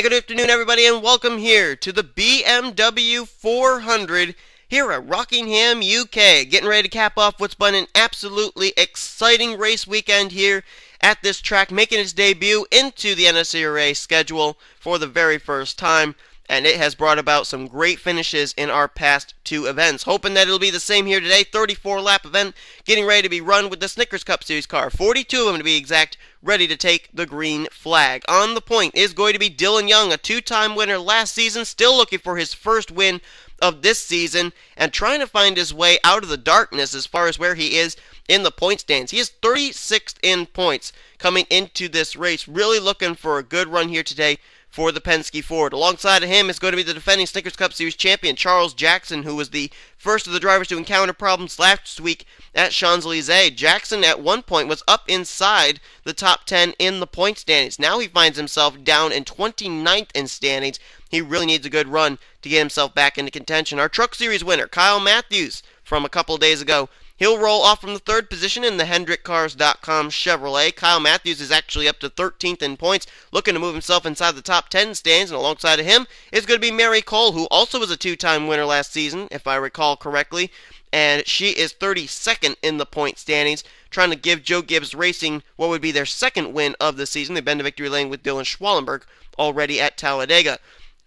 Hey, good afternoon, everybody, and welcome here to the BMW 400 here at Rockingham, UK. Getting ready to cap off what's been an absolutely exciting race weekend here at this track, making its debut into the NNSCRA schedule for the very first time. And it has brought about some great finishes in our past two events. Hoping that it'll be the same here today. 34-lap event, getting ready to be run with the Snickers Cup Series car. 42 of them to be exact, ready to take the green flag. On the point is going to be Dylan Young, a two-time winner last season, still looking for his first win of this season, and trying to find his way out of the darkness as far as where he is in the point stands. He is 36th in points coming into this race. Really looking for a good run here today for the Penske Ford. Alongside of him is going to be the defending Snickers Cup Series champion, Charles Jackson, who was the first of the drivers to encounter problems last week at Champs-Élysées. Jackson at one point was up inside the top 10 in the point standings. Now he finds himself down in 29th in standings. He really needs a good run to get himself back into contention. Our Truck Series winner, Kyle Matthews, from a couple days ago, he'll roll off from the third position in the HendrickCars.com Chevrolet. Kyle Matthews is actually up to 13th in points, looking to move himself inside the top 10 stands, and alongside of him is going to be Mary Cole, who also was a two-time winner last season, if I recall correctly, and she is 32nd in the point standings, trying to give Joe Gibbs Racing what would be their second win of the season. They've been to victory lane with Dylan Schwallenberg already at Talladega.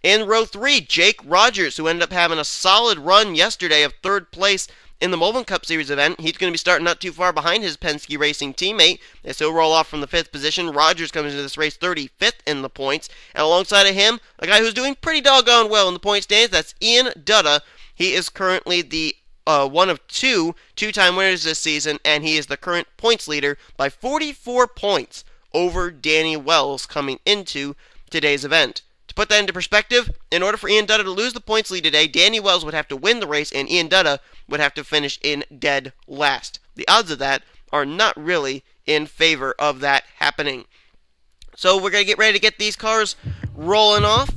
In row 3, Jake Rogers, who ended up having a solid run yesterday of third place in the Mullen Cup Series event. He's going to be starting not too far behind his Penske Racing teammate, as he'll roll off from the 5th position. Rogers comes into this race 35th in the points, and alongside of him, a guy who's doing pretty doggone well in the point stands, that's Ian Dutta. He is currently the one of two-time winners this season, and he is the current points leader by 44 points over Danny Wells coming into today's event. To put that into perspective, in order for Ian Dutta to lose the points lead today, Danny Wells would have to win the race, and Ian Dutta would have to finish in dead last. The odds of that are not really in favor of that happening. So we're going to get ready to get these cars rolling off.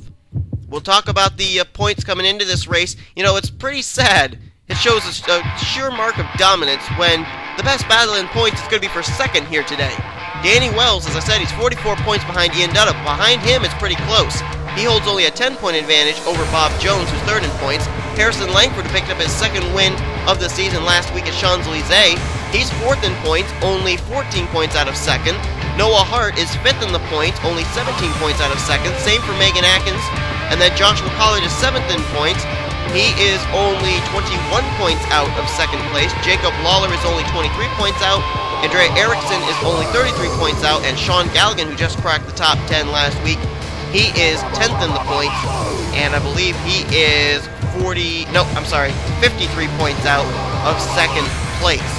We'll talk about the points coming into this race. You know, it's pretty sad. It shows a sure mark of dominance when the best battle in points is going to be for second here today. Danny Wells, as I said, he's 44 points behind Ian Dutta. Behind him, it's pretty close. He holds only a 10-point advantage over Bob Jones, who's third in points. Harrison Lankford picked up his second win of the season last week at Champs-Élysées. He's fourth in points, only 14 points out of second. Noah Hart is fifth in the points, only 17 points out of second. Same for Megan Atkins. And then Joshua Collard is seventh in points. He is only 21 points out of second place. Jacob Lawler is only 23 points out. Andre Erickson is only 33 points out. And Sean Galligan, who just cracked the top 10 last week, he is 10th in the points. And I believe he is 53 points out of second place.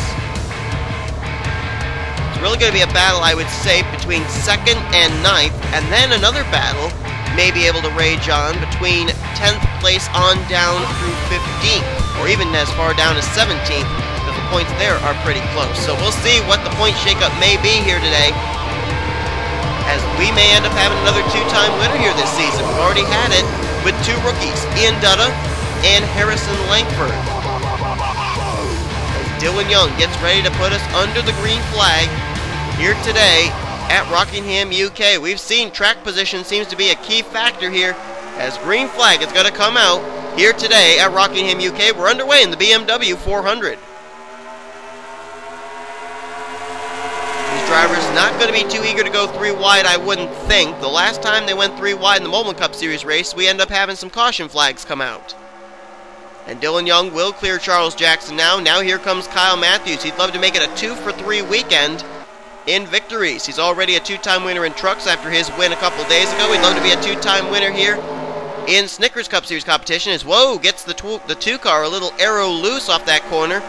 It's really going to be a battle, I would say, between second and ninth. And then another battle may be able to rage on between 10th place on down through 15th, or even as far down as 17th, because the points there are pretty close. So we'll see what the point shakeup may be here today, as we may end up having another two-time winner here this season. We've already had it with two rookies, Ian Dutta and Harrison Lankford. As Dylan Young gets ready to put us under the green flag here today at Rockingham, UK. We've seen track position seems to be a key factor here, as green flag is going to come out here today at Rockingham, UK. We're underway in the BMW 400. These drivers not going to be too eager to go three wide, I wouldn't think. The last time they went three wide in the Mullen Cup Series race, we end up having some caution flags come out. And Dylan Young will clear Charles Jackson now. Now here comes Kyle Matthews. He'd love to make it a 2-for-3 weekend in victories. He's already a two-time winner in trucks after his win a couple days ago. He'd love to be a two-time winner here in Snickers Cup Series competition. As gets the two-car a little arrow loose off that corner,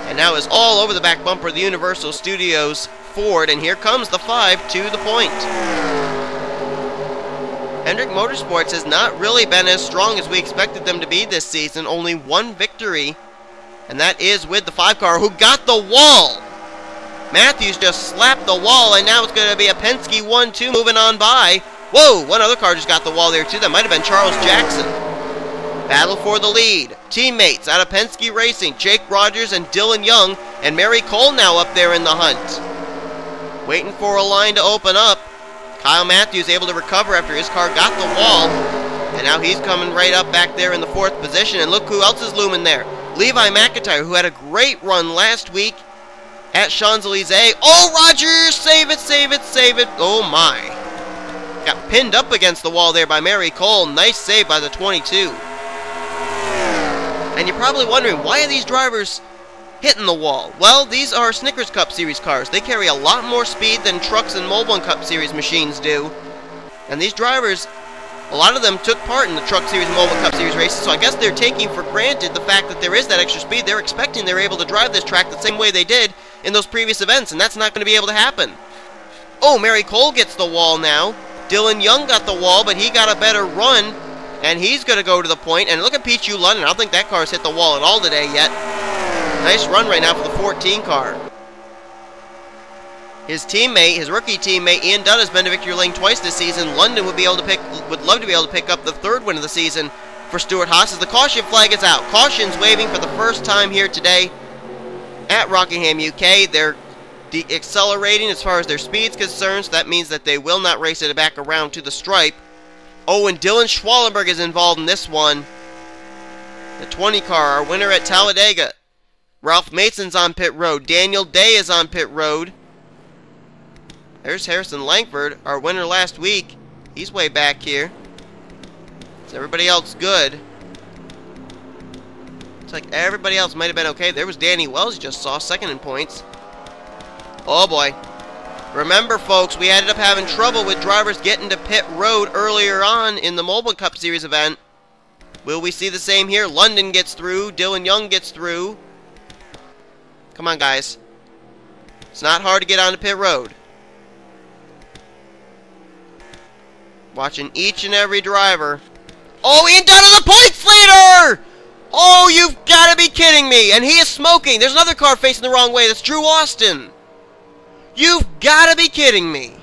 and now is all over the back bumper of the Universal Studios Ford. And here comes the 5 to the point. Hendrick Motorsports has not really been as strong as we expected them to be this season. Only one victory, and that is with the 5-car, who got the wall. Matthews just slapped the wall, and now it's going to be a Penske 1-2 moving on by. Whoa, one other car just got the wall there too. That might have been Charles Jackson. Battle for the lead. Teammates out of Penske Racing, Jake Rogers and Dylan Young, and Mary Cole now up there in the hunt. Waiting for a line to open up. Kyle Matthews able to recover after his car got the wall. And now he's coming right up back there in the 4th position. And look who else is looming there. Levi McIntyre, who had a great run last week at Champs-Élysées. Oh, Rogers! Save it, save it, save it. Oh, my. Got pinned up against the wall there by Mary Cole. Nice save by the 22. And you're probably wondering, why are these drivers hitting the wall? Well, these are Snickers Cup Series cars. They carry a lot more speed than trucks and Mobile Cup Series machines do. And these drivers, a lot of them took part in the Truck Series and Mobile Cup Series races, so I guess they're taking for granted the fact that there is that extra speed. They're expecting they're able to drive this track the same way they did in those previous events, and that's not going to be able to happen. Oh, Mary Cole gets the wall now. Dylan Young got the wall, but he got a better run, and he's going to go to the point. And look at Pichu London. I don't think that car's hit the wall at all today yet. Nice run right now for the 14 car. His teammate, his rookie teammate, Ian Dutta has been to victory lane twice this season. London would love to be able to pick up the 3rd win of the season for Stuart Haas as the caution flag is out. Caution's waving for the first time here today at Rockingham UK. They're accelerating as far as their speed's concerned, so that means that they will not race it back around to the stripe. Oh, and Dylan Schwallenberg is involved in this one. The 20 car, our winner at Talladega. Ralph Mason's on pit road. Daniel Day is on pit road. There's Harrison Lankford, our winner last week. He's way back here. Is everybody else good? Looks like everybody else might have been okay. There was Danny Wells you just saw, 2nd in points. Oh boy. Remember, folks, we ended up having trouble with drivers getting to pit road earlier on in the Mobile Cup Series event. Will we see the same here? London gets through. Dylan Young gets through. Come on, guys. It's not hard to get onto pit road. Watching each and every driver. Oh, Ian Dutta, the points leader! Oh, you've got to be kidding me. And he is smoking. There's another car facing the wrong way. That's Drew Austin. You've got to be kidding me.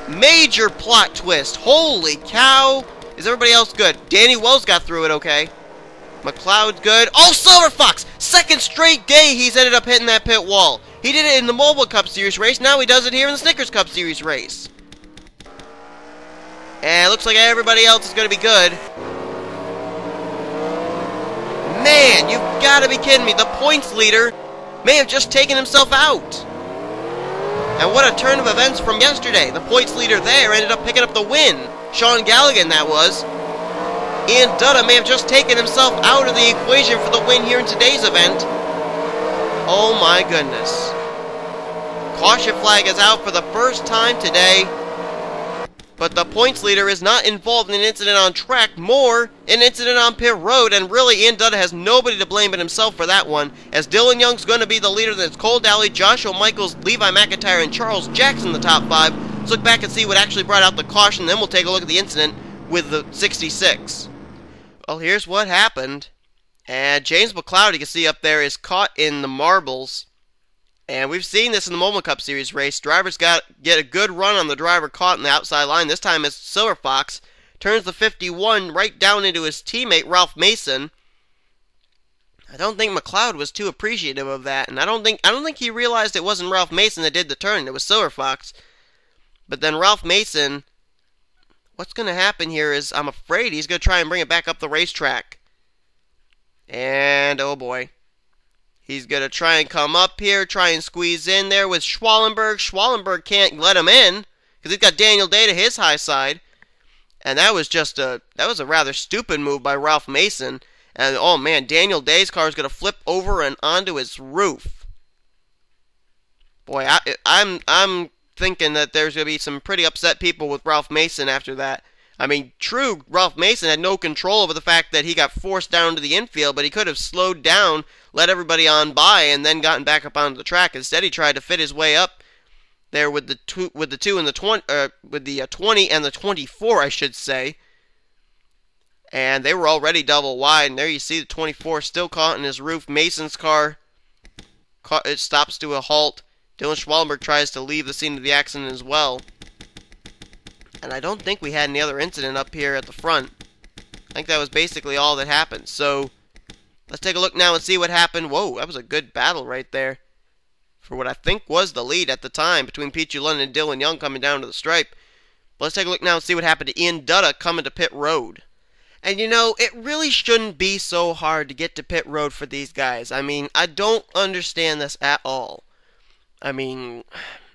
Major plot twist. Holy cow. Is everybody else good? Danny Wells got through it okay. McLeod's good. Oh, Silver Fox! 2nd straight day he's ended up hitting that pit wall. He did it in the Mobile Cup Series race. Now he does it here in the Snickers Cup Series race. And it looks like everybody else is going to be good. Man, you've got to be kidding me. The points leader may have just taken himself out. And what a turn of events from yesterday. The points leader there ended up picking up the win. Sean Galligan, that was. Ian Dutta may have just taken himself out of the equation for the win here in today's event. Oh my goodness. Caution flag is out for the first time today. But the points leader is not involved in an incident on track, more an incident on pit road, and really Ian Dutta has nobody to blame but himself for that one, as Dylan Young's going to be the leader. That's Cole Daly, Joshua Michaels, Levi McIntyre, and Charles Jackson in the top 5. Let's look back and see what actually brought out the caution, then we'll take a look at the incident with the 66. Well, here's what happened. And James McLeod, you can see up there, is caught in the marbles. And we've seen this in the Mobile Cup Series race. Drivers get a good run on the driver caught in the outside line. This time it's Silver Fox. Turns the 51 right down into his teammate, Ralph Mason. I don't think McLeod was too appreciative of that. And I don't think he realized it wasn't Ralph Mason that did the turn. It was Silver Fox. But then Ralph Mason, what's going to happen here is, I'm afraid he's going to try and bring it back up the racetrack. And, oh boy. He's going to try and come up here, try and squeeze in there with Schwallenberg. Schwallenberg can't let him in because he's got Daniel Day to his high side. And that was a rather stupid move by Ralph Mason. And oh man, Daniel Day's car is going to flip over and onto his roof. Boy, I'm thinking that there's going to be some pretty upset people with Ralph Mason after that. I mean, true, Ralph Mason had no control over the fact that he got forced down to the infield, but he could have slowed down, let everybody on by, and then gotten back up onto the track. Instead, he tried to fit his way up there with the 20 and the 24, I should say. And they were already double wide, and there you see the 24 still caught in his roof. Mason's car, it stops to a halt. Dylan Schwallenberg tries to leave the scene of the accident as well. And I don't think we had any other incident up here at the front. I think that was basically all that happened. So, let's take a look now and see what happened. Whoa, that was a good battle right there. for what I think was the lead at the time between Pichu London and Dylan Young coming down to the stripe. But let's take a look now and see what happened to Ian Dutta coming to pit road. And you know, it really shouldn't be so hard to get to pit road for these guys. I mean, I don't understand this at all. I mean,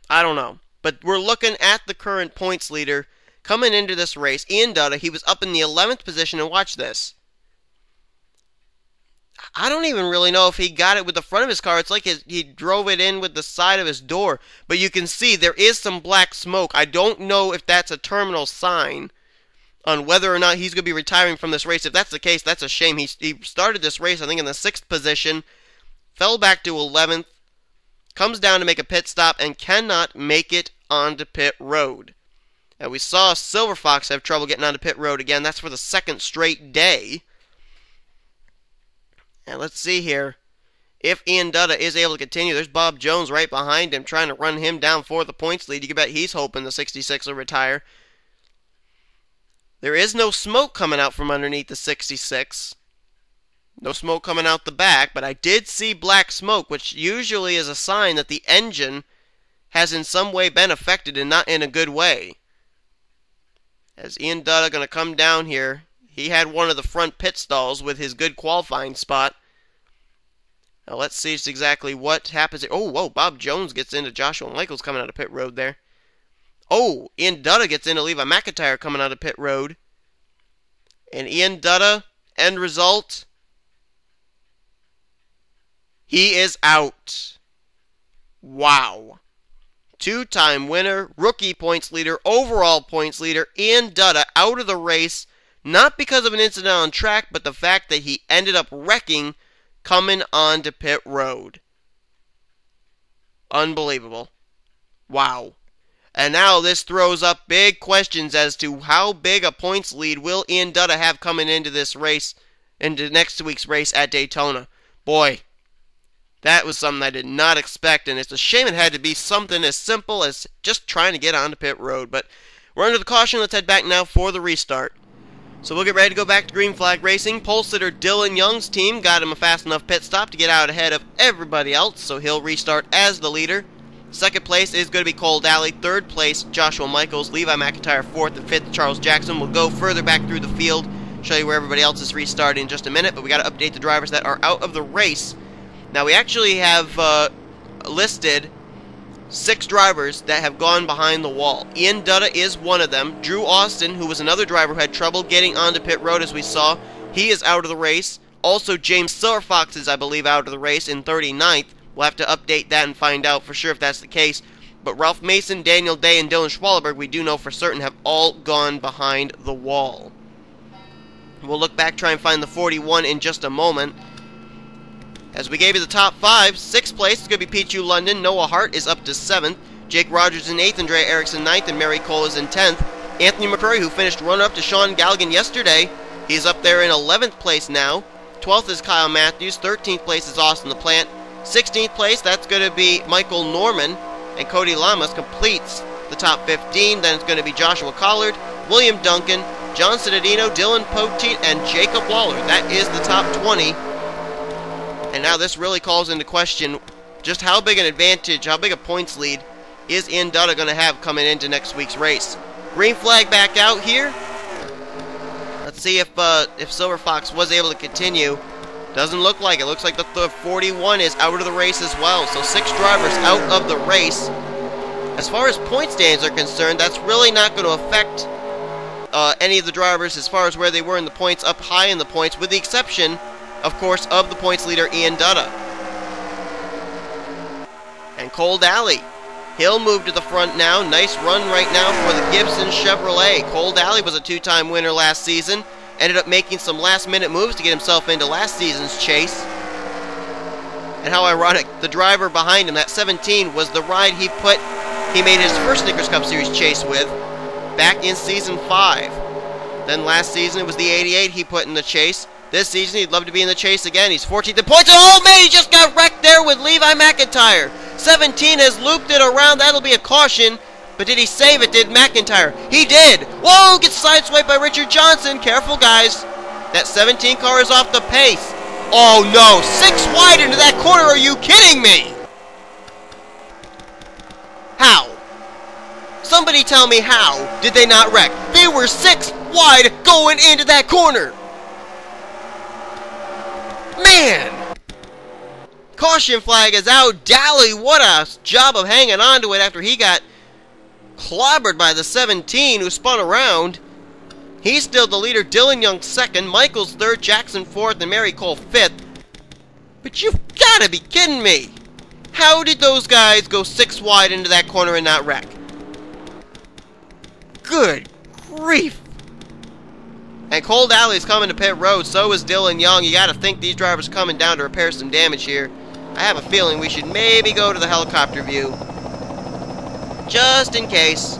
I don't know. But we're looking at the current points leader coming into this race. Ian Dutta, he was up in the 11th position, and watch this. I don't even really know if he got it with the front of his car. It's like he drove it in with the side of his door. But you can see there is some black smoke. I don't know if that's a terminal sign on whether or not he's going to be retiring from this race. If that's the case, that's a shame. He started this race, I think, in the 6th position, fell back to 11th, comes down to make a pit stop, and cannot make it onto pit road. And we saw Silver Fox have trouble getting onto pit road again. That's for the 2nd straight day. And let's see here if Ian Dutta is able to continue. There's Bob Jones right behind him trying to run him down for the points lead. You can bet he's hoping the 66 will retire. There is no smoke coming out from underneath the 66. No smoke coming out the back, but I did see black smoke, which usually is a sign that the engine has in some way been affected and not in a good way. As Ian Dutta going to come down here, he had one of the front pit stalls with his good qualifying spot. Now let's see just exactly what happens here. Oh, whoa, Bob Jones gets into Joshua Michaels coming out of pit road there. Oh, Ian Dutta gets into Levi McIntyre coming out of pit road. And Ian Dutta, end result, he is out. Wow. Two-time winner, rookie points leader, overall points leader, Ian Dutta out of the race, not because of an incident on track, but the fact that he ended up wrecking coming onto pit road. Unbelievable. Wow. And now this throws up big questions as to how big a points lead will Ian Dutta have coming into this race, into next week's race at Daytona. Boy, that was something I did not expect, and it's a shame it had to be something as simple as just trying to get onto pit road. But we're under the caution. Let's head back now for the restart. So we'll get ready to go back to green flag racing. Pole sitter Dylan Young's team got him a fast enough pit stop to get out ahead of everybody else, so he'll restart as the leader. Second place is going to be Cole Daly. Third place, Joshua Michaels. Levi McIntyre, fourth. And fifth, Charles Jackson. We'll go further back through the field, show you where everybody else is restarting in just a minute, but we got to update the drivers that are out of the race. Now, we actually have listed 6 drivers that have gone behind the wall. Ian Dutta is one of them. Drew Austin, who was another driver who had trouble getting onto pit road, as we saw, he is out of the race. Also, James Silverfox is, I believe, out of the race in 39th. We'll have to update that and find out for sure if that's the case. But Ralph Mason, Daniel Day, and Dylan Schwalenberg, we do know for certain, have all gone behind the wall. We'll look back, try and find the 41 in just a moment. As we gave you the top 5, 6th place is going to be Pichu London. Noah Hart is up to 7th. Jake Rogers in 8th. Andrea Erickson 9th. And Mary Cole is in 10th. Anthony McCurry, who finished runner-up to Sean Galligan yesterday, he's up there in 11th place now. 12th is Kyle Matthews. 13th place is Austin LaPlante. 16th place, that's going to be Michael Norman. And Cody Lamas completes the top 15. Then it's going to be Joshua Collard, William Duncan, John Cittadino, Dylan Poteet, and Jacob Waller. That is the top 20. And now this really calls into question just how big an advantage, how big a points lead is Ian Dutta going to have coming into next week's race. Green flag back out here. Let's see if Silver Fox was able to continue. Doesn't look like it. Looks like the 41 is out of the race as well. So 6 drivers out of the race. As far as point standings are concerned, that's really not going to affect any of the drivers as far as where they were in the points, up high in the points, with the exception, of course, of the points leader, Ian Dutta. And Cole Daly, he'll move to the front now. Nice run right now for the Gibson Chevrolet. Cole Daly was a 2-time winner last season. Ended up making some last-minute moves to get himself into last season's chase. And how ironic, the driver behind him, that 17, was the ride he made his first Snickers Cup Series chase with back in Season 5. Then last season, it was the 88 he put in the chase. This season, he'd love to be in the chase again. He's 14th in points. Oh, man, he just got wrecked there with Levi McIntyre. 17 has looped it around. That'll be a caution. But did he save it? Did McIntyre? He did! Whoa! Gets sideswiped by Richard Johnson. Careful, guys. That 17 car is off the pace. Oh, no. 6 wide into that corner. Are you kidding me? Somebody tell me, how did they not wreck? They were 6 wide going into that corner. Man! Caution flag is out. Daly, what a job of hanging on to it after he got clobbered by the 17 who spun around. He's still the leader. Dylan Young second, Michaels third, Jackson fourth, and Mary Cole fifth. But you've got to be kidding me. How did those guys go 6 wide into that corner and not wreck? Good grief. And Cole Daly's coming to pit road, so is Dylan Young. You got to think these drivers are coming down to repair some damage here. I have a feeling we should maybe go to the helicopter view. Just in case.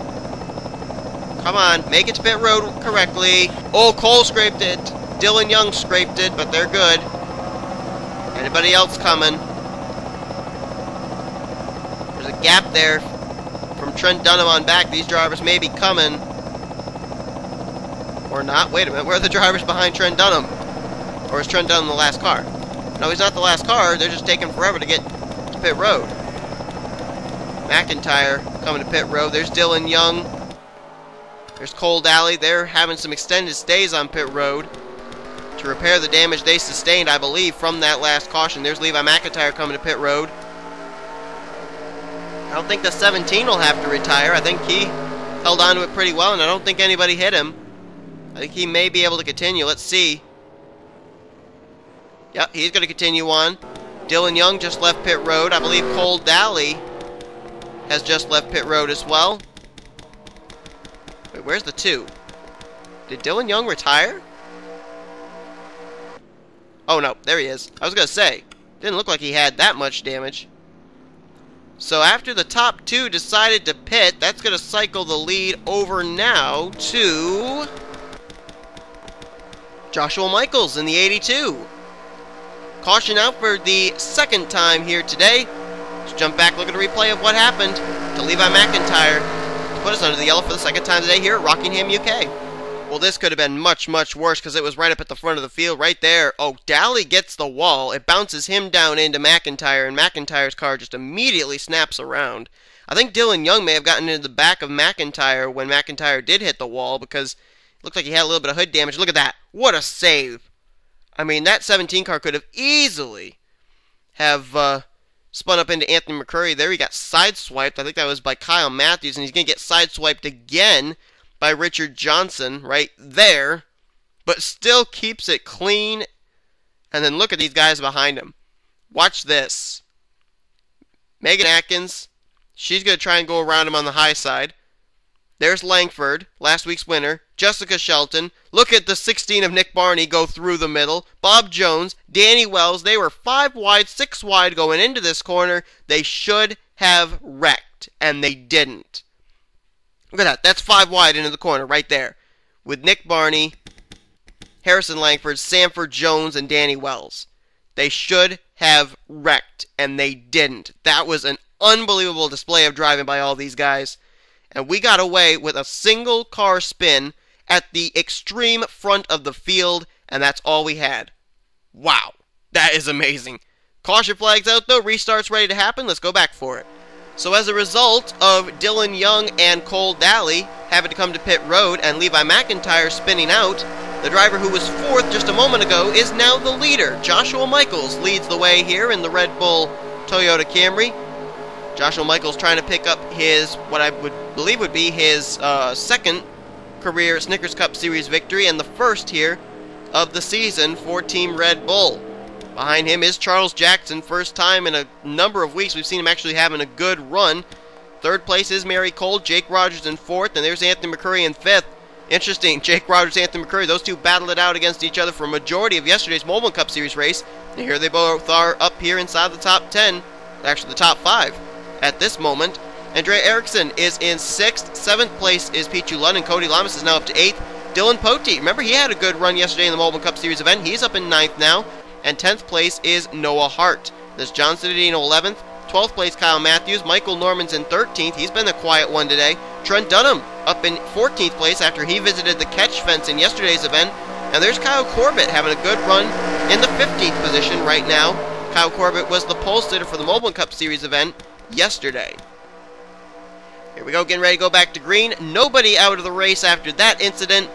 Come on, make it to pit road correctly. Oh, Cole scraped it. Dylan Young scraped it, but they're good. Anybody else coming? There's a gap there from Trent Dunham on back. These drivers may be coming. Or not. Wait a minute. Where are the drivers behind Trent Dunham? Or is Trent Dunham the last car? No, he's not the last car. They're just taking forever to get to pit road. McIntyre coming to pit road. There's Dylan Young. There's Cole Daly. They're having some extended stays on pit road to repair the damage they sustained, I believe, from that last caution. There's Levi McIntyre coming to pit road. I don't think the 17 will have to retire. I think he held on to it pretty well, and I don't think anybody hit him. I think he may be able to continue. Let's see. Yep, he's going to continue on. Dylan Young just left pit road. I believe Cole Daly has just left pit road as well. Wait, where's the 2? Did Dylan Young retire? Oh, no, there he is. I was going to say, didn't look like he had that much damage. So after the top 2 decided to pit, that's going to cycle the lead over now to Joshua Michaels in the 82. Caution out for the second time here today. Let's jump back, look at a replay of what happened to Levi McIntyre to put us under the yellow for the second time today here at Rockingham, UK. Well, this could have been much, much worse because it was right up at the front of the field, right there. Oh, Daly gets the wall. It bounces him down into McIntyre, and McIntyre's car just immediately snaps around. I think Dylan Young may have gotten into the back of McIntyre when McIntyre did hit the wall because it looked like he had a little bit of hood damage. Look at that. What a save. I mean, that 17 car could have easily have spun up into Anthony McCurry. There he got sideswiped. I think that was by Kyle Matthews, and he's going to get sideswiped again by Richard Johnson right there, but still keeps it clean. And then look at these guys behind him. Watch this. Megan Atkins, she's going to try and go around him on the high side. There's Lankford, last week's winner. Jessica Shelton. Look at the 16 of Nick Barney go through the middle. Bob Jones, Danny Wells. They were 5 wide, 6 wide going into this corner. They should have wrecked, and they didn't. Look at that. That's 5 wide into the corner right there. With Nick Barney, Harrison Lankford, Sanford Jones, and Danny Wells. They should have wrecked, and they didn't. That was an unbelievable display of driving by all these guys. And we got away with a single car spin at the extreme front of the field, and that's all we had. Wow. That is amazing. Caution flags out, though. Restart's ready to happen. Let's go back for it. So as a result of Dylan Young and Cole Daly having to come to pit road and Levi McIntyre spinning out, the driver who was 4th just a moment ago is now the leader. Joshua Michaels leads the way here in the Red Bull Toyota Camry. Joshua Michaels trying to pick up his, what I would believe would be his second career Snickers Cup Series victory and the first here of the season for Team Red Bull. Behind him is Charles Jackson. First time in a number of weeks we've seen him actually having a good run. 3rd place is Mary Cole, Jake Rogers in 4th, and there's Anthony McCurry in 5th. Interesting, Jake Rogers, Anthony McCurry, those two battled it out against each other for a majority of yesterday's Mobile Cup Series race. And here they both are up here inside the top 10, actually the top 5 at this moment. Andrea Eriksson is in 6th. 7th place is Pichu Lund, and Cody Lamas is now up to 8th. Dylan Pote, remember he had a good run yesterday in the Mobile Cup Series event. He's up in 9th now. And 10th place is Noah Hart. There's John Citadino 11th. 12th place Kyle Matthews. Michael Norman's in 13th. He's been the quiet one today. Trent Dunham up in 14th place after he visited the catch fence in yesterday's event. And there's Kyle Corbett having a good run in the 15th position right now. Kyle Corbett was the pole sitter for the Mobile Cup Series event yesterday. Here we go, getting ready to go back to green. Nobody out of the race after that incident.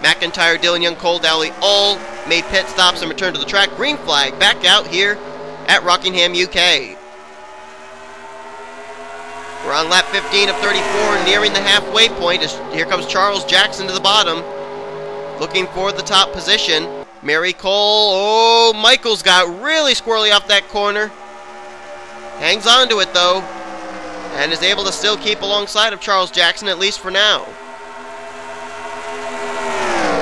McIntyre, Dylan Young, Cole Dowley all made pit stops and returned to the track. Green flag back out here at Rockingham, UK. We're on lap 15 of 34, nearing the halfway point. Here comes Charles Jackson to the bottom, looking for the top position. Mary Cole, oh, Michaels got really squirrely off that corner. Hangs on to it, though, and is able to still keep alongside of Charles Jackson, at least for now.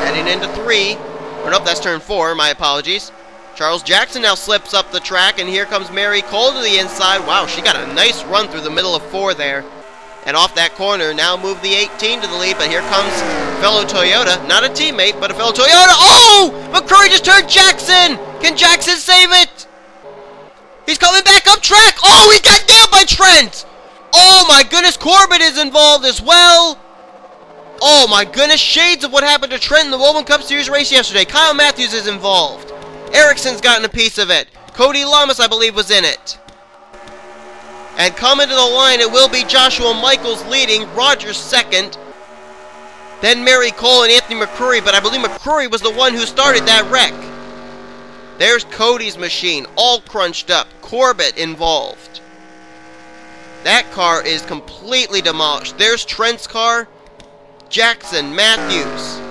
Heading into 3, or nope, that's turn 4, my apologies. Charles Jackson now slips up the track, and here comes Mary Cole to the inside. Wow, she got a nice run through the middle of 4 there. And off that corner, now move the 18 to the lead, but here comes fellow Toyota. Not a teammate, but a fellow Toyota. Oh! McCurry just turned Jackson! Can Jackson save it? He's coming back up track! Oh, he got nailed by Trent! Oh my goodness, Corbett is involved as well! Oh my goodness, shades of what happened to Trent in the Woven Cup Series race yesterday. Kyle Matthews is involved. Ericsson's gotten a piece of it. Cody Lamas, I believe, was in it. And coming to the line, it will be Joshua Michaels leading, Rogers second. Then Mary Cole and Anthony McCurry, but I believe McCurry was the one who started that wreck. There's Cody's machine, all crunched up. Corbett involved. That car is completely demolished. There's Trent's car. Jackson, Matthews.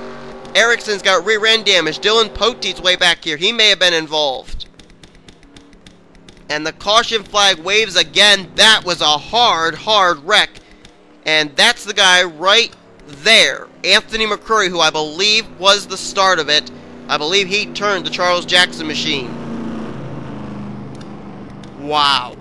Ericsson's got rear end damage. Dylan Poteet's way back here. He may have been involved. And the caution flag waves again. That was a hard wreck. And that's the guy right there. Anthony McCurry, who I believe was the start of it. I believe he turned the Charles Jackson machine. Wow.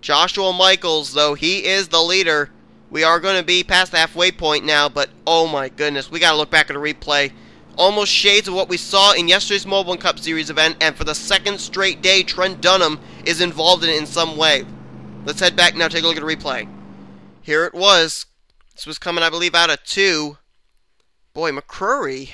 Joshua Michaels, though, he is the leader. We are going to be past the halfway point now, but oh my goodness, we got to look back at a replay. Almost shades of what we saw in yesterday's Mobile Cup Series event, and for the second straight day, Trent Dunham is involved in it in some way. Let's head back now, take a look at a replay. Here it was. This was coming, I believe, out of 2. Boy, McCurry,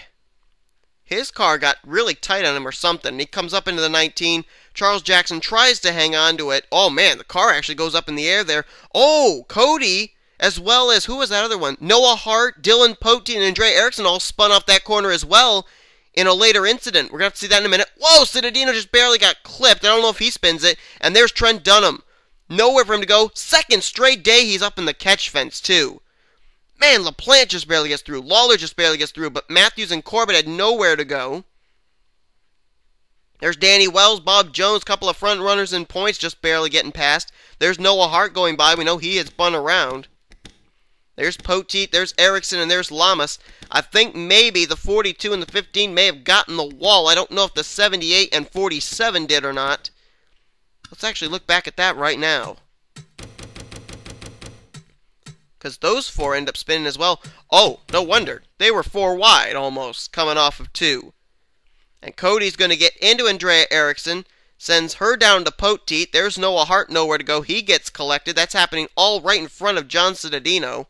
his car got really tight on him or something. He comes up into the 19. Charles Jackson tries to hang on to it. Oh, man, the car actually goes up in the air there. Oh, Cody, as well as, who was that other one? Noah Hart, Dylan Poteet, and Andre Erickson all spun off that corner as well in a later incident. We're going to have to see that in a minute. Whoa, Cittadino just barely got clipped. I don't know if he spins it. And there's Trent Dunham. Nowhere for him to go. Second straight day he's up in the catch fence, too. Man, LaPlante just barely gets through. Lawler just barely gets through. But Matthews and Corbett had nowhere to go. There's Danny Wells, Bob Jones, couple of front runners in points, just barely getting past. There's Noah Hart going by. We know he had spun around. There's Poteet, there's Erickson, and there's Lamas. I think maybe the 42 and the 15 may have gotten the wall. I don't know if the 78 and 47 did or not. Let's actually look back at that right now. Because those 4 end up spinning as well. Oh, no wonder. They were 4 wide almost, coming off of 2. And Cody's going to get into Andrea Erickson. Sends her down to Poteet. There's Noah Hart, nowhere to go. He gets collected. That's happening all right in front of John Cittadino.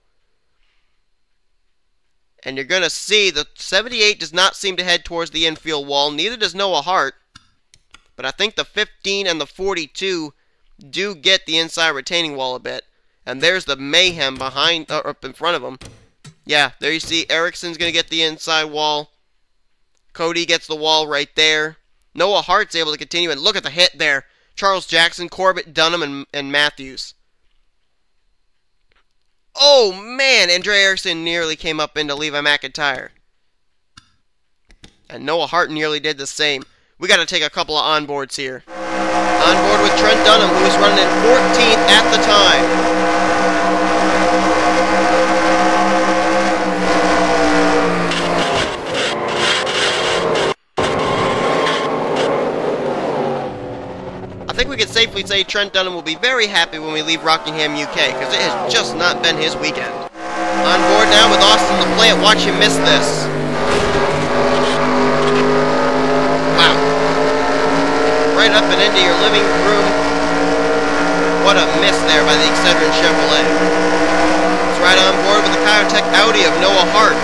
And you're going to see the 78 does not seem to head towards the infield wall. Neither does Noah Hart. But I think the 15 and the 42 do get the inside retaining wall a bit. And there's the mayhem behind, up in front of them. Yeah, there you see Erickson's going to get the inside wall. Cody gets the wall right there. Noah Hart's able to continue, and look at the hit there. Charles Jackson, Corbett, Dunham, and Matthews. Oh, man, Andre Erickson nearly came up into Levi McIntyre. And Noah Hart nearly did the same. We got to take a couple of onboards here. Onboard with Trent Dunham, who was running in 14th at the time. I think we can safely say Trent Dunham will be very happy when we leave Rockingham, UK, because it has just not been his weekend. On board now with Austin LaPlante. Watch him miss this. Wow. Right up and into your living room. What a miss there by the Excedrin Chevrolet. It's right on board with the Kyotech Audi of Noah Hart.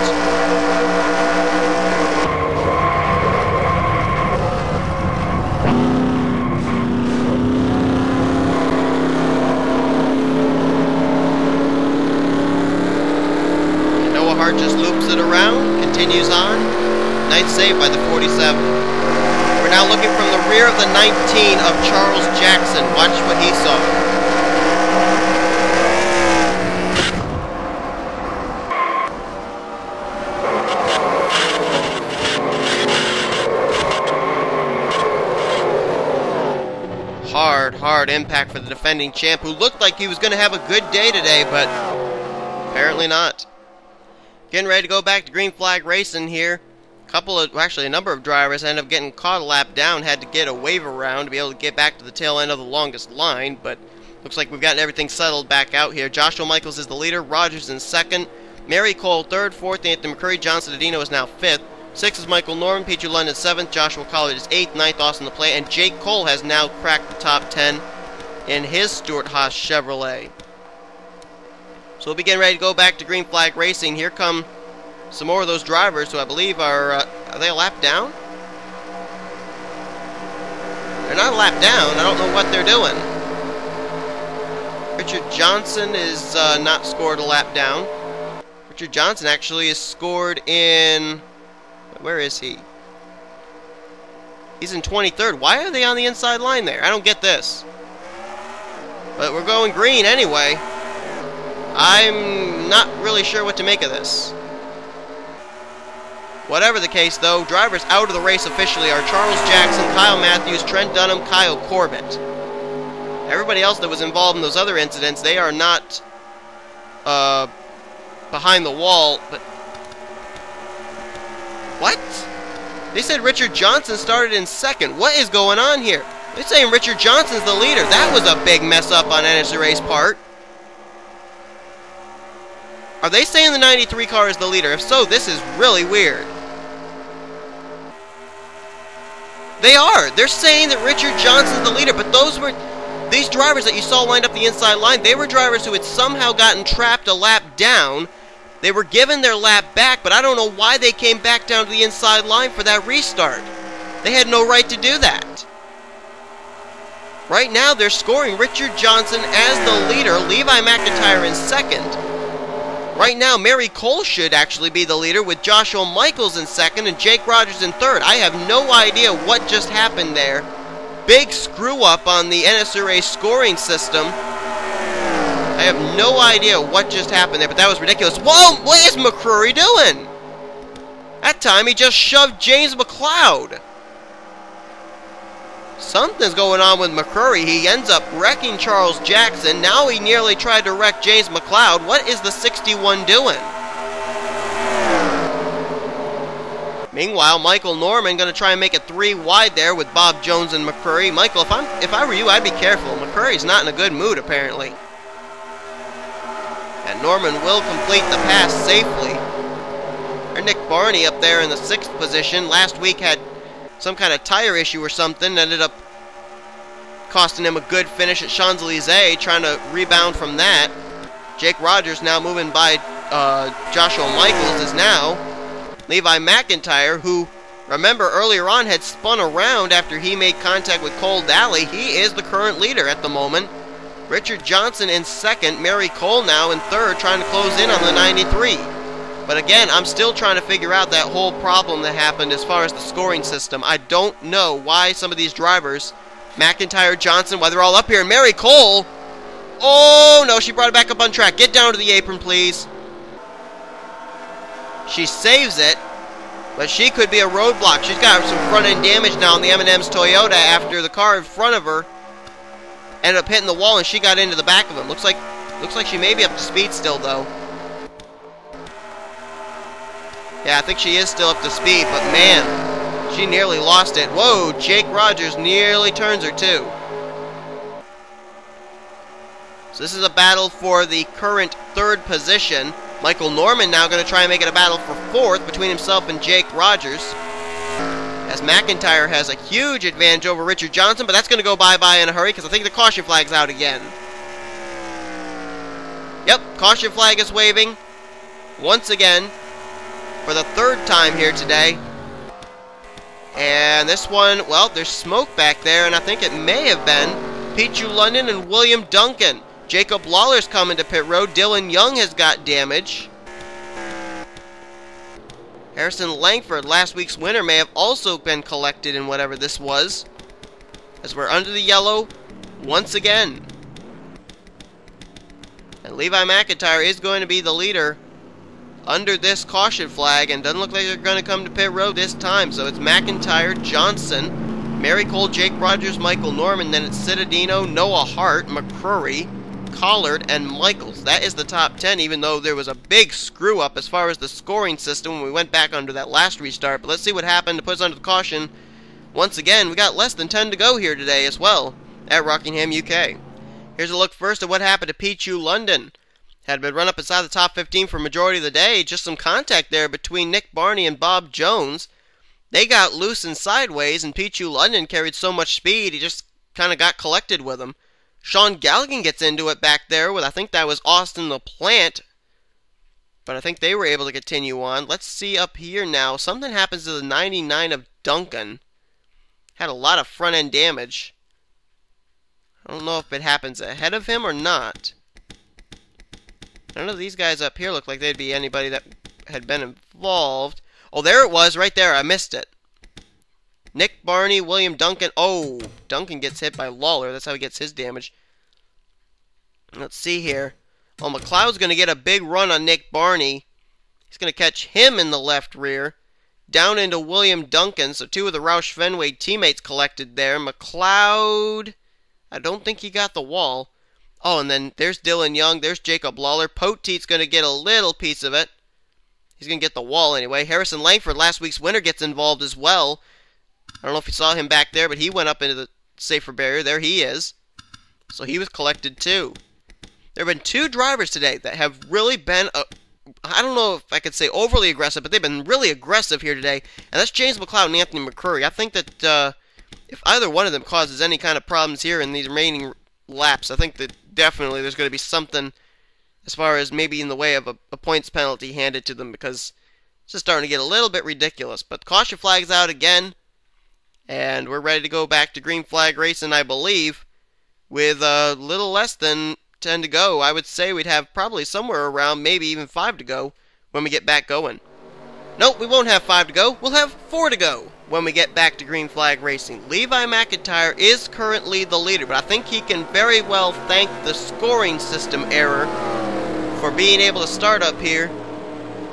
just loops it around, continues on. Nice save by the 47. We're now looking from the rear of the 19 of Charles Jackson. Watch what he saw. Hard impact for the defending champ, who looked like he was going to have a good day today, but apparently not. Getting ready to go back to green flag racing here. A number of drivers ended up getting caught a lap down, had to get a wave around to be able to get back to the tail end of the longest line, but looks like we've gotten everything settled back out here. Joshua Michaels is the leader, Rogers in second, Mary Cole third, fourth, Anthony McCurry, Johnson Adino is now fifth. 6th is Michael Norman, Peter London 7th, Joshua Collard is 8th, 9th Austin LaPlante, and Jake Cole has now cracked the top 10 in his Stewart-Haas Chevrolet. So we'll be getting ready to go back to green flag racing. Here come some more of those drivers who I believe are they a lap down? They're not a lap down. I don't know what they're doing. Richard Johnson is not scored a lap down. Richard Johnson actually is scored in... Where is he? He's in 23rd. Why are they on the inside line there? I don't get this. But we're going green anyway. I'm not really sure what to make of this. Whatever the case, though, drivers out of the race officially are Charles Jackson, Kyle Matthews, Trent Dunham, Kyle Corbett. Everybody else that was involved in those other incidents, they are not behind the wall, but... What? They said Richard Johnson started in second. What is going on here? They're saying Richard Johnson's the leader. That was a big mess up on NNSCRA's part. Are they saying the 93 car is the leader? If so, this is really weird. They are. They're saying that Richard Johnson's the leader, but these drivers that you saw lined up the inside line, they were drivers who had somehow gotten trapped a lap down. They were given their lap back, but I don't know why they came back down to the inside line for that restart. They had no right to do that. Right now, they're scoring Richard Johnson as the leader, Levi McIntyre in second. Right now, Mary Cole should actually be the leader with Joshua Michaels in second and Jake Rogers in third. I have no idea what just happened there. Big screw up on the NNSCRA scoring system. I have no idea what just happened there, but that was ridiculous. Whoa! What is McCurry doing? That time he just shoved James McLeod. Something's going on with McCurry. He ends up wrecking Charles Jackson. Now he nearly tried to wreck James McLeod. What is the 61 doing? Meanwhile, Michael Norman going to try and make it 3 wide there with Bob Jones and McCurry. Michael, if I were you, I'd be careful. McCurry's not in a good mood, apparently. And Norman will complete the pass safely. Or Nick Barney up there in the 6th position. Last week had some kind of tire issue or something. Ended up costing him a good finish at Champs-Élysées, trying to rebound from that. Jake Rogers now moving by Joshua Michaels is now Levi McIntyre, who, remember, earlier on had spun around after he made contact with Cole Daly. He is the current leader at the moment. Richard Johnson in second, Mary Cole now in third, trying to close in on the 93. But again, I'm still trying to figure out that whole problem that happened as far as the scoring system. I don't know why some of these drivers, McIntyre, Johnson, why they're all up here. And Mary Cole, oh no, she brought it back up on track. Get down to the apron, please. She saves it, but she could be a roadblock. She's got some front-end damage now on the M&M's Toyota after the car in front of her ended up hitting the wall and she got into the back of him. Looks like she may be up to speed still, though. Yeah, I think she is still up to speed, but man, she nearly lost it. Whoa, Jake Rogers nearly turns her, too. So this is a battle for the current 3rd position. Michael Norman now going to try and make it a battle for 4th between himself and Jake Rogers, as McIntyre has a huge advantage over Richard Johnson, but that's going to go bye-bye in a hurry because I think the caution flag's out again. Yep, caution flag is waving once again for the 3rd time here today. And this one, well, there's smoke back there, and I think it may have been Pichu London and William Duncan. Jacob Lawler's coming to pit road. Dylan Young has got damage. Harrison Lankford, last week's winner, may have also been collected in whatever this was, as we're under the yellow once again. And Levi McIntyre is going to be the leader under this caution flag, and doesn't look like they're going to come to pit road this time. So it's McIntyre, Johnson, Mary Cole, Jake Rogers, Michael Norman, then it's Citadino, Noah Hart, McCrory, Collard, and Michaels. That is the top 10, even though there was a big screw-up as far as the scoring system when we went back under that last restart. But let's see what happened to put us under the caution. Once again, we got less than 10 to go here today as well at Rockingham UK. Here's a look first at what happened to Pichu London. Had been run up inside the top 15 for majority of the day. Just some contact there between Nick Barney and Bob Jones. They got loose and sideways, and Pichu London carried so much speed, he just kind of got collected with him. Sean Galligan gets into it back there with, I think that was Austin the Plant. But I think they were able to continue on. Let's see up here now. Something happens to the 99 of Duncan. Had a lot of front end damage. I don't know if it happens ahead of him or not. None of these guys up here look like they'd be anybody that had been involved. Oh, there it was, right there. I missed it. Nick Barney, William Duncan. Oh, Duncan gets hit by Lawler. That's how he gets his damage. Let's see here. Oh, McLeod's going to get a big run on Nick Barney. He's going to catch him in the left rear. Down into William Duncan. So two of the Roush Fenway teammates collected there. McLeod, I don't think he got the wall. Oh, and then there's Dylan Young. There's Jacob Lawler. Poteet's going to get a little piece of it. He's going to get the wall anyway. Harrison Lankford, last week's winner, gets involved as well. I don't know if you saw him back there, but he went up into the safer barrier. There he is. So he was collected too. There have been two drivers today that have really been, I don't know if I could say overly aggressive, but they've been really aggressive here today. And that's James McLeod and Anthony McCrory. I think that if either one of them causes any kind of problems here in these remaining laps, I think that definitely there's going to be something as far as maybe in the way of a points penalty handed to them, because it's just starting to get a little bit ridiculous. But caution flag's out again, and we're ready to go back to green flag racing, I believe, with a little less than 10 to go. I would say we'd have probably somewhere around maybe even 5 to go when we get back going. Nope, we won't have 5 to go. We'll have 4 to go when we get back to green flag racing. Levi McIntyre is currently the leader, but I think he can very well thank the scoring system error for being able to start up here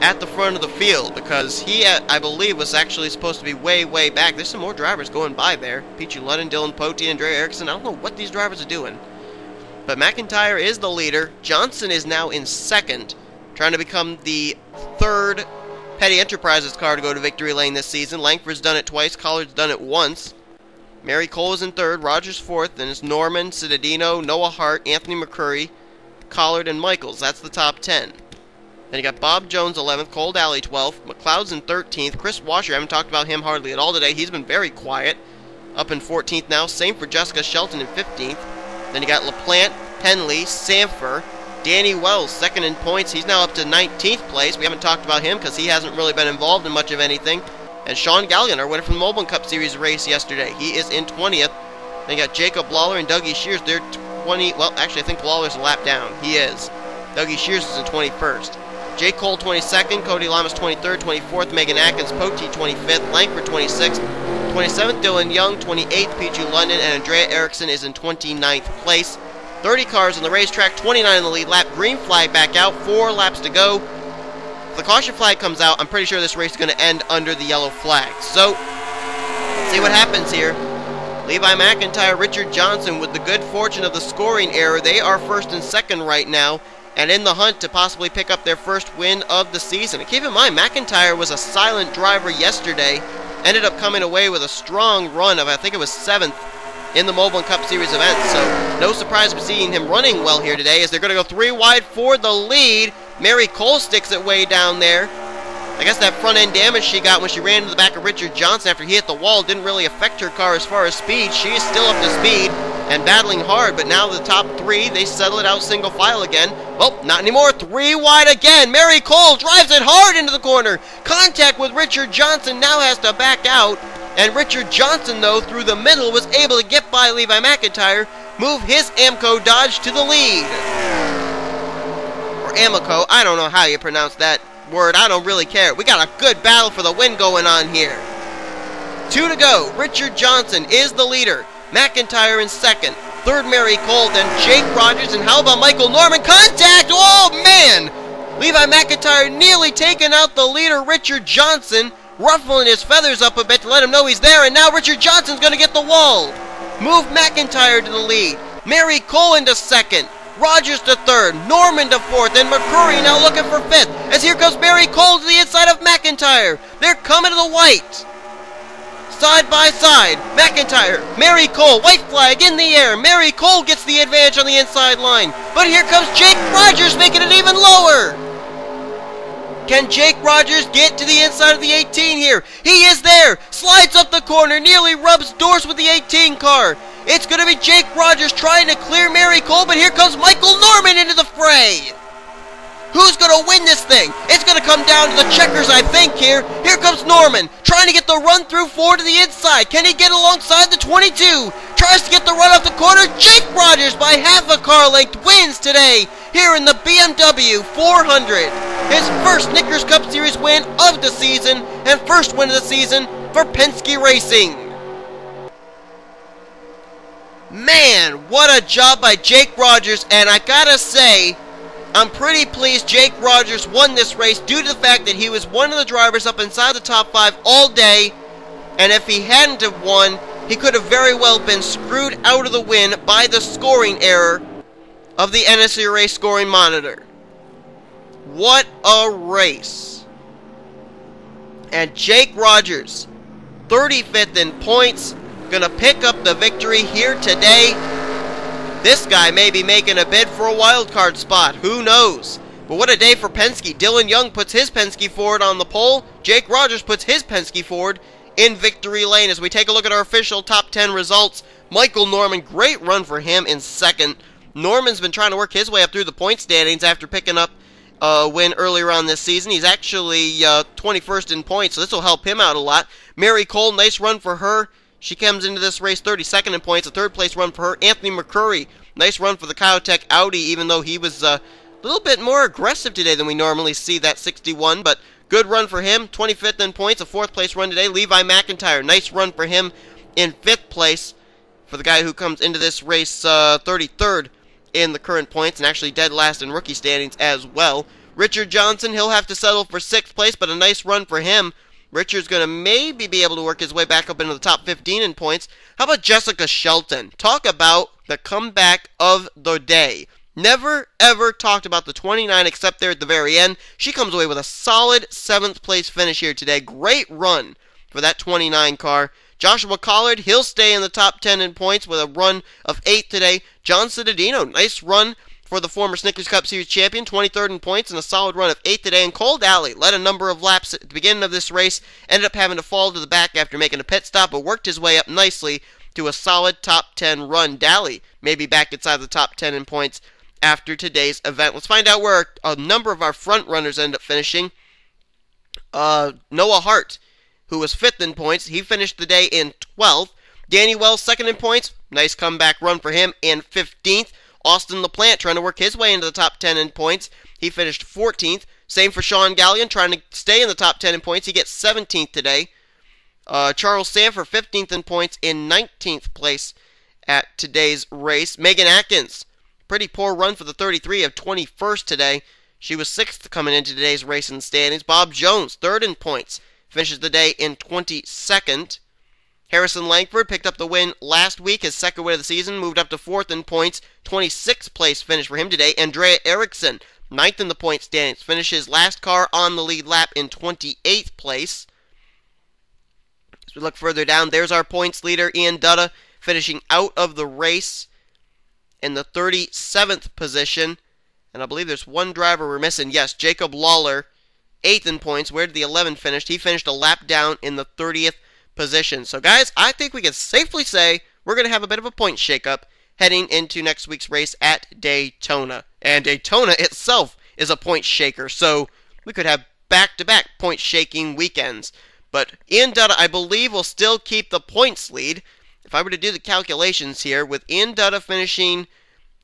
at the front of the field, because he, I believe, was actually supposed to be way, way back. There's some more drivers going by there. Pichu London, Dylan Poteet, and Dre Erickson. I don't know what these drivers are doing. But McIntyre is the leader. Johnson is now in second, trying to become the third Petty Enterprises car to go to victory lane this season. Lankford's done it twice. Collard's done it once. Mary Cole is in third. Rogers fourth. Then it's Norman, Citadino, Noah Hart, Anthony McCrory, Collard, and Michaels. That's the top 10. Then you got Bob Jones 11th, Cole Daly 12th, McLeod's in 13th, Chris Washer, I haven't talked about him hardly at all today. He's been very quiet. Up in 14th now. Same for Jessica Shelton in 15th. Then you got LaPlante, Henley, Sanford, Danny Wells, second in points. He's now up to 19th place. We haven't talked about him because he hasn't really been involved in much of anything. And Sean Galligan, our winner from the Mobile Cup Series race yesterday. He is in 20th. Then you got Jacob Lawler and Dougie Shears. They're 20. Well, actually, I think Lawler's a lap down. He is. Dougie Shears is in 21st. J. Cole 22nd. Cody Lamas 23rd. 24th. Megan Atkins. Poteet 25th. Lankford 26th. 27th. Dylan Young. 28th. Pichu London. And Andrea Erickson is in 29th place. 30 cars on the racetrack, 29 in the lead lap. Green flag back out, 4 laps to go. If the caution flag comes out, I'm pretty sure this race is going to end under the yellow flag. So, let's see what happens here. Levi McIntyre, Richard Johnson, with the good fortune of the scoring error, they are first and second right now, and in the hunt to possibly pick up their first win of the season. And keep in mind, McIntyre was a silent driver yesterday, ended up coming away with a strong run of, I think it was 7th, in the Mobile Cup Series event, so no surprise seeing him running well here today, as they're going to go 3 wide for the lead. Mary Cole sticks it way down there. I guess that front end damage she got when she ran into the back of Richard Johnson after he hit the wall didn't really affect her car as far as speed. She is still up to speed and battling hard, but now the top 3, they settle it out single file again. Well, not anymore. 3 wide again. Mary Cole drives it hard into the corner. Contact with Richard Johnson, now has to back out. And Richard Johnson, though, through the middle, was able to get by Levi McIntyre, move his Amco Dodge to the lead. Or Amoco, I don't know how you pronounce that. word, I don't really care. We got a good battle for the win going on here. 2 to go. Richard Johnson is the leader. McIntyre in second. Third, Mary Cole, then Jake Rogers, and how about Michael Norman? Contact! Oh, man! Levi McIntyre nearly taking out the leader, Richard Johnson, ruffling his feathers up a bit to let him know he's there, and now Richard Johnson's going to get the wall. Move McIntyre to the lead. Mary Cole into second. Rogers to third. Norman to fourth, and McCurry now looking for fifth, as here comes Mary Cole to the inside of McIntyre. They're coming to the white. Side by side, McIntyre, Mary Cole, white flag in the air. Mary Cole gets the advantage on the inside line. But here comes Jake Rogers making it even lower. Can Jake Rogers get to the inside of the 18 here? He is there. Slides up the corner, nearly rubs doors with the 18 car. It's going to be Jake Rogers trying to clear Mary Cole, but here comes Michael Norman into the fray. Who's going to win this thing? It's going to come down to the checkers, I think, here. Here comes Norman, trying to get the run-through forward to the inside. Can he get alongside the 22? Tries to get the run off the corner. Jake Rogers, by half a car length, wins today here in the BMW 400. His first Snickers Cup Series win of the season, and first win of the season for Penske Racing. Man, what a job by Jake Rogers, and I gotta say, I'm pretty pleased Jake Rogers won this race due to the fact that he was one of the drivers up inside the top 5 all day, and if he hadn't have won, he could have very well been screwed out of the win by the scoring error of the NNSCRA scoring monitor. What a race. And Jake Rogers, 35th in points, gonna pick up the victory here today. This guy may be making a bid for a wild card spot. Who knows? But what a day for Penske. Dylan Young puts his Penske Ford on the pole. Jake Rogers puts his Penske Ford in victory lane. As we take a look at our official top 10 results, Michael Norman, great run for him in second. Norman's been trying to work his way up through the point standings after picking up a win earlier on this season. He's actually 21st in points, so this will help him out a lot. Mary Cole, nice run for her. She comes into this race 32nd in points, a third-place run for her. Anthony McCurry, nice run for the Cowtech Audi, even though he was a little bit more aggressive today than we normally see, that 61, but good run for him. 25th in points, a fourth-place run today. Levi McIntyre, nice run for him in 5th place for the guy who comes into this race 33rd in the current points, and actually dead last in rookie standings as well. Richard Johnson, he'll have to settle for 6th place, but a nice run for him. Richard's going to maybe be able to work his way back up into the top 15 in points. How about Jessica Shelton? Talk about the comeback of the day. Never, ever talked about the 29 except there at the very end. She comes away with a solid 7th place finish here today. Great run for that 29 car. Joshua Collard, he'll stay in the top 10 in points with a run of 8th today. John Cittadino, nice run for the former Snickers Cup Series champion, 23rd in points and a solid run of 8th today. And Cole Daly led a number of laps at the beginning of this race, ended up having to fall to the back after making a pit stop, but worked his way up nicely to a solid top 10 run. Daly may be back inside the top 10 in points after today's event. Let's find out where a number of our front runners end up finishing. Noah Hart, who was 5th in points, he finished the day in 12th. Danny Wells, 2nd in points, nice comeback run for him in 15th. Austin LaPlante trying to work his way into the top 10 in points. He finished 14th. Same for Sean Gallion trying to stay in the top 10 in points. He gets 17th today. Charles Sanford, 15th in points, in 19th place at today's race. Megan Atkins, pretty poor run for the 33 of 21st today. She was 6th coming into today's race in standings. Bob Jones, 3rd in points, finishes the day in 22nd. Harrison Lankford picked up the win last week, his second win of the season, moved up to 4th in points, 26th place finish for him today. Andrea Eriksson, 9th in the point standings, finishes last car on the lead lap in 28th place. As we look further down, there's our points leader, Ian Dutta, finishing out of the race in the 37th position. And I believe there's one driver we're missing. Yes, Jacob Lawler, 8th in points. Where did the 11 finish? He finished a lap down in the 30th position. So guys, I think we can safely say we're going to have a bit of a point shakeup heading into next week's race at Daytona. And Daytona itself is a point shaker, so we could have back-to-back point shaking weekends. But Ian Dutta, I believe, will still keep the points lead. If I were to do the calculations here, with Ian Dutta finishing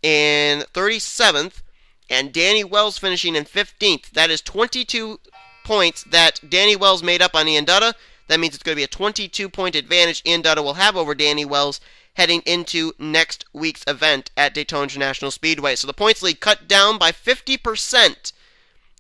in 37th and Danny Wells finishing in 15th, that is 22 points that Danny Wells made up on Ian Dutta. That means it's going to be a 22-point advantage Ian Dutta will have over Danny Wells heading into next week's event at Daytona International Speedway. So the points lead cut down by 50%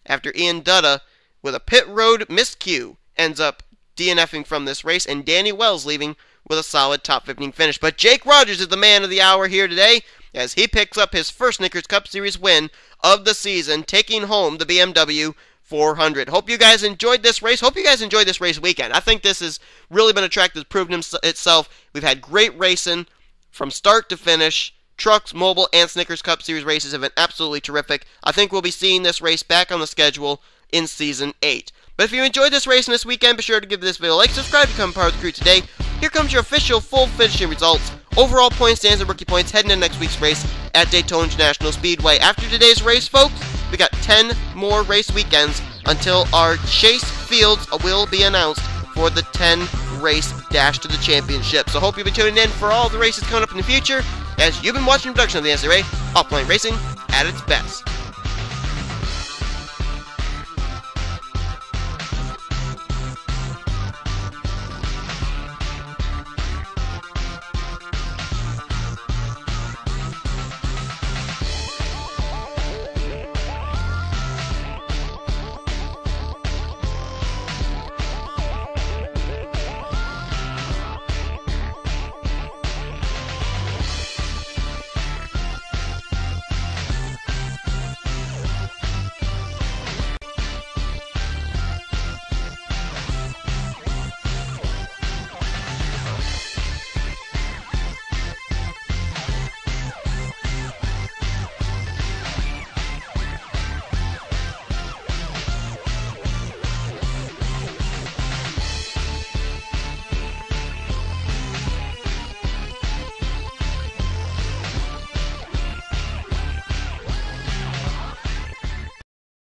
after Ian Dutta, with a pit road miscue, ends up DNFing from this race, and Danny Wells leaving with a solid top 15 finish. But Jake Rogers is the man of the hour here today, as he picks up his first Snickers Cup Series win of the season, taking home the BMW 400. Hope you guys enjoyed this race. Hope you guys enjoyed this race weekend. I think this has really been a track that's proven itself. We've had great racing from start to finish. Trucks, mobile, and Snickers Cup Series races have been absolutely terrific. I think we'll be seeing this race back on the schedule in Season 8. But if you enjoyed this race this weekend, be sure to give this video a like, subscribe, become part of the crew today. Here comes your official full finishing results, overall point stands and rookie points heading into next week's race at Daytona International Speedway. After today's race, folks, we got 10 more race weekends until our Chase Fields will be announced for the 10-race dash to the championship. So hope you'll be tuning in for all the races coming up in the future, as you've been watching a production of the NNSCRA, Offline Racing at its best.